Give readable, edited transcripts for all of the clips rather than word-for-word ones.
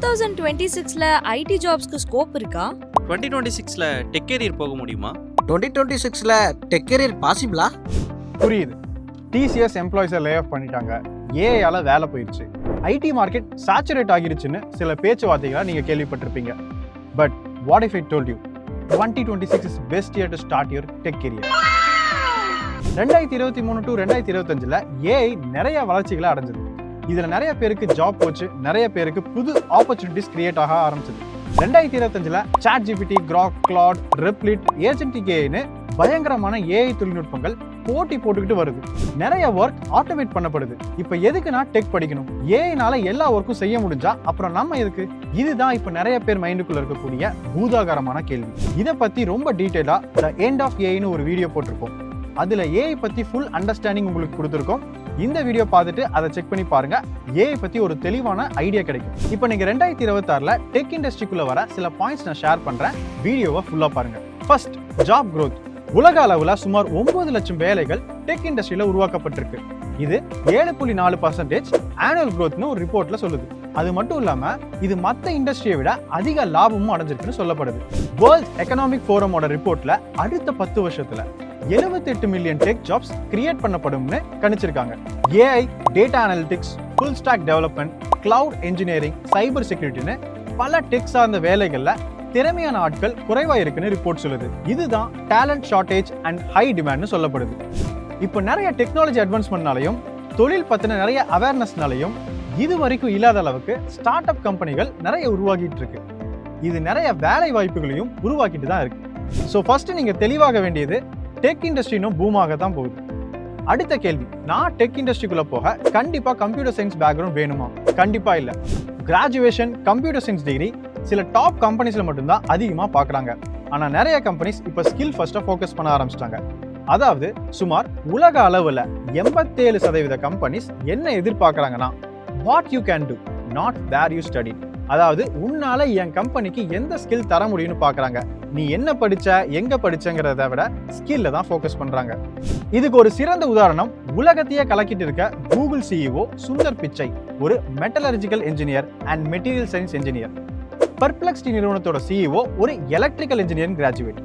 2026ல ID ஜாப்ஸ்க்கு scope இருக்கா? 2026ல tech carrier போக முடியுமா? 2026ல டெக் கேரியர் பாசிபிளா? புரியுது. டிசிஎஸ் எம்ப்ளாயிஸை லே ஆஃப் பண்ணிட்டாங்க, ஏஐயால வேலை போயிடுச்சு, ஐடி மார்க்கெட் சேச்சுரேட் ஆகிருச்சுன்னு சில பேச்சுவார்த்தைகளை நீங்க கேள்விப்பட்டிருப்பீங்க. But what if I told you 2026 is best year to start your tech career. 2023 to 2025ல ஏஐ நிறைய வளர்ச்சிகளை அடைஞ்சது. இதுல நிறைய பேருக்கு ஜாப் போச்சு, நிறைய பேருக்கு புது ஆப்பர்ச்சுனிட்டிஸ் கிரியேட் ஆக ஆரம்பிச்சது. 2025ல ChatGPT, Grok, Claude, Replit, agentic ஏஐன்னு பயங்கரமான ஏஐ தொழில்நுட்பங்கள் போட்டி போட்டுக்கிட்டு வருது. நிறைய ஒர்க் ஆட்டோமேட் பண்ணப்படுது. இப்ப எதுக்குன்னா டெக் படிக்கணும். ஏஐனால எல்லா ஒர்க்கும் செய்ய முடிஞ்சா அப்புறம் நம்ம எதுக்கு? இதுதான் இப்ப நிறைய பேர் மைண்டுக்குள்ள இருக்கக்கூடிய பூதாகாரமான கேள்வி. இதை பத்தி ரொம்ப டீடைலா த எண்ட் ஆஃப் ஏஐன்னு ஒரு வீடியோ போட்டிருக்கோம். அதுல ஏஐ பத்தி ஃபுல் அண்டர்ஸ்டாண்டிங் உங்களுக்கு கொடுத்துருக்கோம். இந்த வீடியோ பார்த்துட்டு அதை செக் பண்ணி பாருங்க. ஏஐ பத்தி ஒரு தெளிவான ஐடியா கிடைக்கும். இப்போ நீங்க 2026ல டெக் இண்டஸ்ட்ரிக்குள்ள வர சில பாயிண்ட்ஸ் நான் ஷேர் பண்றேன். வீடியோவை ஃபுல்லா பாருங்க. First, job growth. உலக அளவுல சுமார் 9 லட்சம் வேலைகள் டெக் இண்டஸ்ட்ரியில உருவாக்கப்பட்டிருக்கு. இது 7.4% ஆனுவல் growthனு ஒரு ரிப்போர்ட்ல சொல்லுது. அது மட்டும் இல்லாம இது மத்த இண்டஸ்ட்ரியை விட அதிக லாபமும் அடைஞ்சிருக்குன்னு சொல்லப்படுது. வேர்ல்ட் எக்கனாமிக் ஃபோரமோட ரிப்போர்ட்ல அடுத்த 10 வருஷத்துல 78 மில்லியன் டெக் ஜாப்ஸ் கிரியேட் பண்ணப்படும்னு கணிச்சிருக்காங்க. AI, data analytics, full stack development, cloud engineering, cyber செக்யூரிட்டின்னு பல டெக் சார்ந்த வேலைகள்ல திறமையான ஆட்கள் குறைவா இருக்குன்னு ரிப்போர்ட் சொல்லுது. இதுதான் டேலண்ட் ஷார்டேஜ் அண்ட் ஹை டிமாண்ட்னு சொல்லப்படுது. இப்போ நிறைய டெக்னாலஜி அட்வான்ஸ்மெண்ட்னாலையும் தொழில் பத்தின நிறைய அவேர்னஸ்னாலையும் இது வரைக்கும் இல்லாத அளவுக்கு ஸ்டார்ட் அப் கம்பெனிகள் நிறைய உருவாகிட்டு இருக்கு. இது நிறைய வேலை வாய்ப்புகளையும் உருவாக்கிட்டு தான் இருக்கு. ஸோ ஃபர்ஸ்ட் நீங்க தெளிவாக வேண்டியது, டெக் இண்டஸ்ட்ரி இன்னும் பூமாக தான் போகுது. அடுத்த கேள்வி, நான் டெக் இண்டஸ்ட்ரிக்குள்ள போக கண்டிப்பா கம்ப்யூட்டர் சயின்ஸ் பேக்ரவுண்ட் வேணுமா? கண்டிப்பா இல்ல. கிராஜுவேஷன் கம்ப்யூட்டர் சயின்ஸ் டிகிரி சில டாப் கம்பெனிஸ்ல மட்டும்தான் அதிகமா பாக்குறாங்க. ஆனா நிறைய கம்பெனிஸ் இப்ப ஸ்கில் ஃபர்ஸ்டா ஃபோக்கஸ் பண்ண ஆரம்பிச்சிட்டாங்க. அதாவது சுமார் உலக அளவுல 87% கம்பெனிஸ் என்ன எதிர்பார்க்கறாங்கன்னா, what you can do, not where you study. அதாவது உன்னால என் கம்பெனிக்கு எந்த ஸ்கில் தர முடியும்னு பாக்குறாங்க. நீ என்ன படிச்ச, எங்க படிச்சங்கிறத விட ஸ்கில்ல தான் ஃபோக்கஸ் பண்றாங்க. இதுக்கு ஒரு சிறந்த உதாரணம், உலகத்தையே கலக்கிட்டு இருக்க கூகுள் சிஇஓ சுந்தர் பிச்சை ஒரு metallurgical engineer and material science engineer. Perplexity நிறுவனத்தோட சிஇஓ ஒரு எலக்ட்ரிக்கல் இன்ஜினியரிங் கிராஜுவேட்.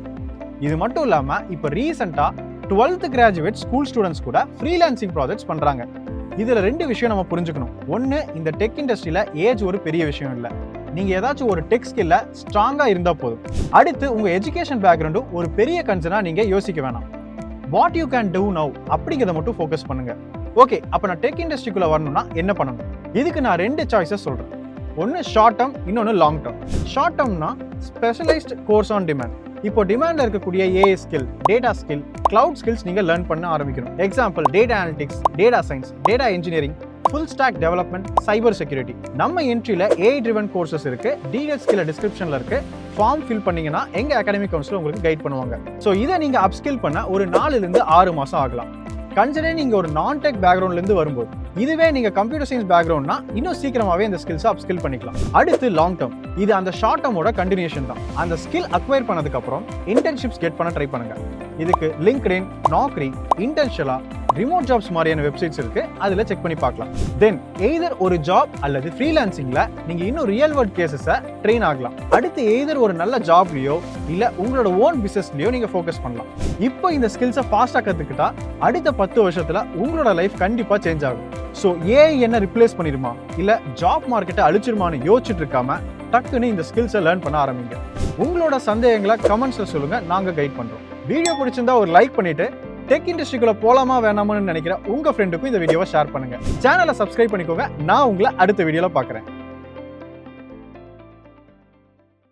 இது மட்டும் இல்லாம இப்ப ரீசெண்டா 12th கிராஜுவேட் ஸ்கூல் ஸ்டூடெண்ட்ஸ் கூட ஃப்ரீலான்சிங் ப்ராஜெக்ட்ஸ் பண்றாங்க. இதுல 2 விஷயம் நம்ம புரிஞ்சுக்கணும். ஒன்னு, இந்த டெக் இண்டஸ்ட்ரியில ஏஜ் ஒரு பெரிய விஷயம் இல்ல. நீங்க ஏதாச்சும் ஒரு டெக் ஸ்கில்ல ஸ்ட்ராங்கா இருந்தா போதும். அடுத்து, உங்க எஜுகேஷன் பேக்ரவுண்டும் ஒரு பெரிய கன்சர்னா நீங்க யோசிக்க வேணாம். What you can two now அப்படிங்கிறத மட்டும் ஃபோக்கஸ் பண்ணுங்க. ஓகே, அப்ப நான் டெக் இண்டஸ்ட்ரிக்குள்ள வரணும்னா என்ன பண்ணணும்? இதுக்கு நான் 2 சாய்ஸஸ் சொல்றேன். ஒன்னு ஷார்ட் டேர்ம், இன்னொன்னு லாங் டேர்ம். ஷார்ட் டேர்ம்னா ஸ்பெஷலைஸ்ட் கோர்ஸ் ஆன் டிமாண்ட். இப்போ டிமாண்ட்ல இருக்கக்கூடிய AI skill, data skill, cloud skills நீங்க லேர்ன் பண்ண ஆரம்பிக்கணும். Example, data analytics, data science, data engineering, full stack development, cyber security. நம்ம என்ட்ரியில ஏஐ ட்ரிவன் கோர்சஸ் இருக்கு. டீடைல்ஸ் கீழே டிஸ்கிரிப்ஷன்ல இருக்கு. ஃபார்ம் ஃபில் பண்ணீங்கன்னா எங்க அகாடமிக் கவுன்சில் உங்களுக்கு கைட் பண்ணுவாங்க. ஸோ இதை நீங்க அப்ஸ்கில் பண்ண ஒரு 4 இருந்து 6 மாசம் ஆகலாம். கன்சிடர் நீங்க ஒரு நான் டெக் பேக்ரவுண்ட்ல இருந்து வரும்போது. இதுவே நீங்க கம்ப்யூட்டர் சயின்ஸ் பேக்ரவுண்ட்னா இன்னும் சீக்கிரமாவே இந்த ஸ்கில்ஸை அப்ஸ்கில் பண்ணிக்கலாம். அடுத்து லாங் டேர்ம். இது அந்த ஷார்ட் டேர்மோட கண்டினியூஷன் தான். அந்த ஸ்கில் அக்வயர் பண்ணதுக்கு அப்புறம் இன்டர்ன்ஷிப்ஸ் கெட் பண்ண ட்ரை பண்ணுங்க. இதுக்கு லிங்க்டின், நாக்ரி, இன்டர்ன்ஷியலா, ரிமோட் ஜாப்ஸ் மாதிரியான வெப்சைட்ஸ் இருக்கு. அதுல செக் பண்ணி பார்க்கலாம். தென் எய்தர் ஒரு ஜாப் அல்லது ஃப்ரீலான்சிங்ல நீங்க இன்னும் ரியல் வேர்ல்ட் கேசஸை ட்ரெயின் ஆகலாம். அடுத்து எய்தர் ஒரு நல்ல ஜாப்லயோ இல்ல உங்களோட ஓன் பிசினஸ்லயோ நீங்க ஃபோக்கஸ் பண்ணலாம். இப்போ இந்த ஸ்கில்ஸை ஃபாஸ்டா கத்துக்கிட்டா அடுத்த 10 வருஷத்துல உங்களோட லைஃப் கண்டிப்பா சேஞ்ச் ஆகும். ஸோ ஏஐ என்ன ரிப்ளேஸ் பண்ணிருமா இல்ல ஜாப் மார்க்கெட்டை அழிச்சிருமான்னு யோசிச்சுட்டு இருக்காம டக்குன்னு இந்த ஸ்கில்ஸை லேர்ன் பண்ண ஆரம்பிங்க. உங்களோட சந்தேகங்களை கமெண்ட்ஸ்ல சொல்லுங்க, நாங்க கைட் பண்றோம். வீடியோ பிடிச்சிருந்தா ஒரு லைக் பண்ணிட்டு டெக் இண்டஸ்ட்ரிக்குள்ள போலாமா வேணாமான்னு நினைக்கிற உங்க ஃப்ரெண்டுக்கும் இந்த வீடியோவை ஷேர் பண்ணுங்க. சேனலை சப்ஸ்கிரைப் பண்ணிக்கோங்க. நான் உங்களை அடுத்த வீடியோல பாக்குறேன்.